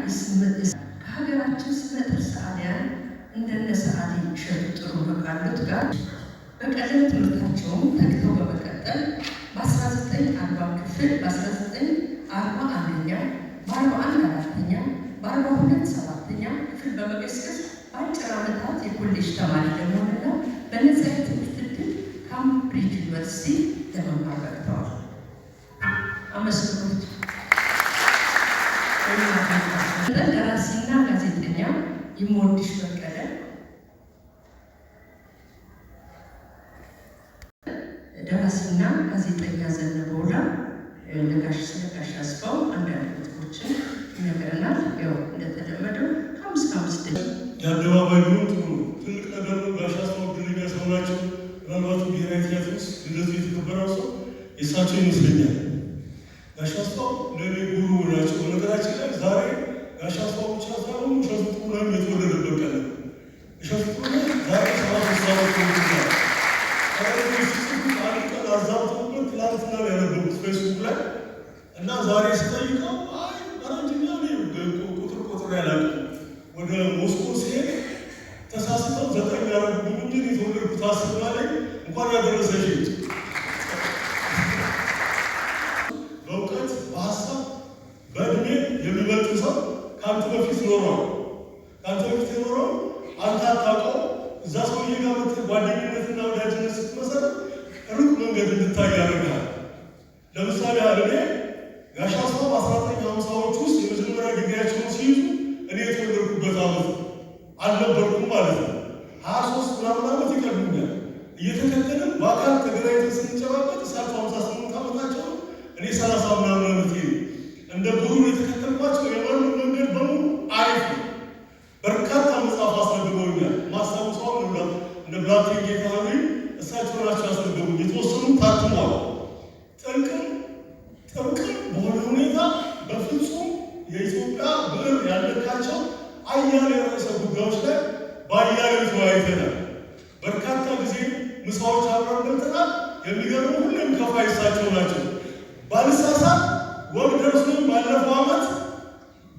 ይስመት ከሀገራችን ስመጥር ሰዓሊያን እንደነ ሰዓሊ እሸቱ ጥሩነህ ካሉት ጋር በቀለም ትምህርታቸውን ተግተው በመቀጠል በ1940 ክፍል በ1941ኛ በ41 አራተኛ በ42 ሰባተኛ ክፍል በመቀስቀስ በአጭር ዓመታት የኮሌጅ ተማሪ ለመሆንና በነፃ የትምህርት ዕድል ካምብሪጅ ዩኒቨርሲቲ ለመማር በቅተዋል። አመስግኖት ደራሲና ጋዜጠኛ ይሞወድሽ በቀለ ደራሲና ጋዜጠኛ ዘነበ ወላ ለጋሽ ስለጋሽ አስፋው አንዳንድ ነጥቦችን ይነግረናል። ያው እንደተለመደው ከ5 ደቂቃ የአደባባይ ቢሆን ጥሩ ነው። ትልቅ ነገር ነው። ጋሽ አስፋው ድልኛ ሰው ናቸው። ምናልባት ብሔራዊ ቲያትር ውስጥ ልደቱ የተከበረው ሰው የእሳቸው ይመስለኛል። ጋሽ አስፋው ለእኔ ጉሩ ናቸው። በነገራችን ላይ ዛሬ ጋሽ አስፋው ብቻ ሳይሆን እሸቱ ጥሩነህም የተወለደበት ቀን ነው። እሸቱ ጥሩነህ ዛሬ 73 ዓመት ሆኖታል። አንድ ቀን አዛብተውበት ትላንትና ላይ ያነበቡት ፌስቡክ ላይ እና ዛሬ ስጠይቀው አረንጅኛ ቁጥር ያላውቅም ወደ ሞስኮ ሲሄድ ተሳስተው 9 ያረጉብኝ እንጂ የተወለድኩት 10 ላይ እንኳን ያደረሰሽ በእውቀት በሀሳብ በእድሜ የሚበልጥ ሰው ከአንተ በፊት ኖሯል። ከአንተ በፊት የኖረው አንተ አታውቀው። እዛ ሰውዬ ጋር መጥተህ ጓደኝነትና ወዳጅነት ስትመሰረት ሩቅ መንገድ እንድታይ ያደርጋል። ለምሳሌ እኔ ጋሽ አስፋው በ1950ዎቹ ውስጥ የመጀመሪያ ዲግሪያቸውን ሲይዙ እኔ የተወለድኩበት ዓመት አልነበርኩም ማለት ነው። 23 ምናምን ዓመት ይቀርቡኛል። እየተከተልን በአካል ተገናኝተን ስንጨባበጥ እሳቸው 58 ዓመታቸው እኔ 30 ምናምን ዓመት እንደ ጉሩ የተከተልኳቸው የማንም መንገድ በሙሉ አሪፍ ነው። በርካታ መጽሐፍ አስነብበውኛል። ማስታውሰው እንደ ብላቴን ጌታዊ እሳቸው ናቸው ያስነበቡ። የተወሰኑ ታትሟል። ጥብቅም በሆነ ሁኔታ በፍጹም የኢትዮጵያ ብዕር ያለካቸው አያሌ ርዕሰ ጉዳዮች ላይ በአያሌው ተወያይተናል። በርካታ ጊዜ ምሳዎች አብረን በልተናል። የሚገርሙ ሁሌም ከፋይ እሳቸው ናቸው። ባልሳሳት ወግ ደርሶኝ ባለፈው ዓመት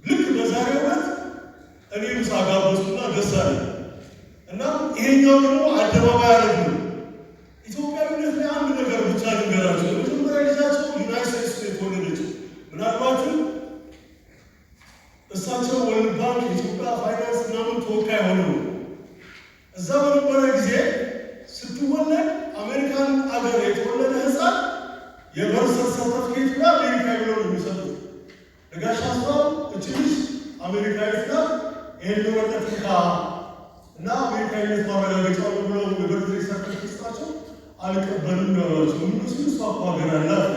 ልክ በዛሬው ዕለት እኔ ምሳ ጋበዝኩና ደስ አለኝ እና ይሄኛው ደግሞ አደባባይ አደረግነው። ኢትዮጵያዊነት ላይ አንድ ነገር ብቻ ልንገራቸው። የመጀመሪያ ልጃቸው ዩናይትድ ስቴትስ ነው የተወለደችው። ምናልባትም እሳቸው ወርልድ ባንክ የኢትዮጵያ ፋይናንስ ምናምን ተወካይ ሆነው እዛ በነበረ ጊዜ ስትወለድ አሜሪካን አገር የተወለደ ሕፃን የበርዝ ሰርተፍኬት ጋር አሜሪካዊ ነው የሚሰጡት። ለጋሽ አስፋው እቺ ልጅ አሜሪካዊት ናት፣ ይሄን ወረቀት እና አሜሪካዊነት ማረጋገጫ ነው ብለው የበርዝ ሰርተፍኬት ስጣቸው አልቀበልም ያሏቸው። እነሱ እሷ እኮ ሀገር አላት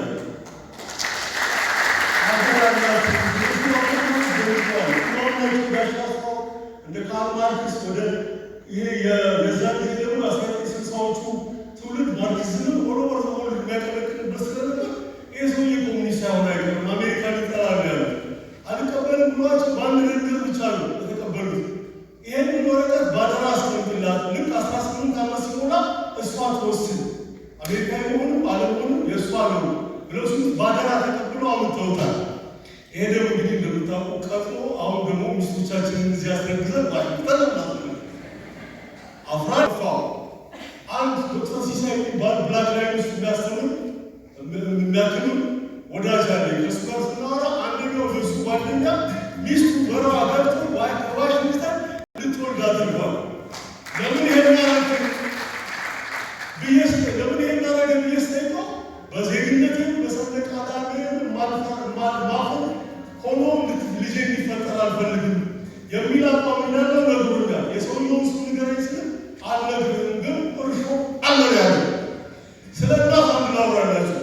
ጋሽ አስፋው እንደ ካርል ማርክስ ወደ ይሄ የዛን ጊዜ ደግሞ 1960ዎቹ ትውልድ ማርክሲዝም ሆኖ ወርዘሆን የሚያቀለቅልበት ስለነበር ይህ ሰውዬ ኮሚኒስት ሳይሆን አይቀርም አሜሪካን ይጠላል ያሉ አልቀበልም ብሏቸው በአንድ ንግግር ብቻ ነው የተቀበሉት። ይሄንን ወረቀት ባደራ አስቀምጥላት ልክ 18 ዓመት ሲሞላ እሷ ትወስን አሜሪካዊ መሆኑም አለመሆኑም የእሷ ነው ብለው ሲሉት ባደራ ተቀብሎ አምጥተውታል። ይሄ ደግሞ እንግዲህ እንደምታውቁ ቀጥሎ አሁን ደግሞ ሚስቶቻችንን እዚህ ያስረግዘን ዋሽንግተን ማለት ነው። አፍራፋው አንድ ዶክተር ሲሳይ የሚባል ብላክ ላይን ውስጥ የሚያስተምር የሚያክምም ወዳጅ አለኝ። ከእሱ ጋር ስናወራ አንደኛው ልብሱ ጓደኛ ሚስቱ በረዋ ገብቶ ዋሽንግተን ልትወልድ አድርጓል። ለምን ይሄን ያረገ ብዬ ስጠይቀው በዜግነቴም በሰንደቅ ዓላማዬም ማልማፈር ሆኖም ልጄ እንዲፈጠር አልፈልግም የሚል አቋም እንዳለው ነግሮኛል። የሰውየውን ስም ንገረኝ ስል አልነግርህም ግን እርሾ አለ ያለ ስለ እናት አንድ ላውራላቸው።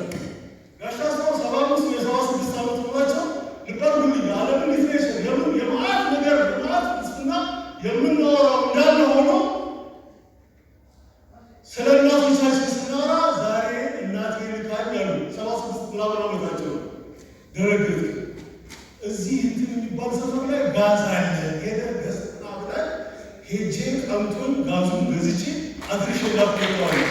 ጋሽ አስፋው 75 የ76 ዓመት ሆናቸው ልበርጉልኝ ዓለምን ሊትሬሽን ለምን የማዕት ነገር የማዕት ፍልስፍና የምናወራው እንዳለ ሆኖ ስለ እናቶቻችን ስናወራ ዛሬ እናቴ ልካኝ ያሉ 76 ምናምን ዓመታቸው ደረግት እዚህ እንትን የሚባል ሰፈር ላይ ጋዝ አለ ሄደ ገስትና ብላይ ሄጄ ቀምቶን ጋዙን ገዝቼ አድርሼ ላፍቀዋለሁ።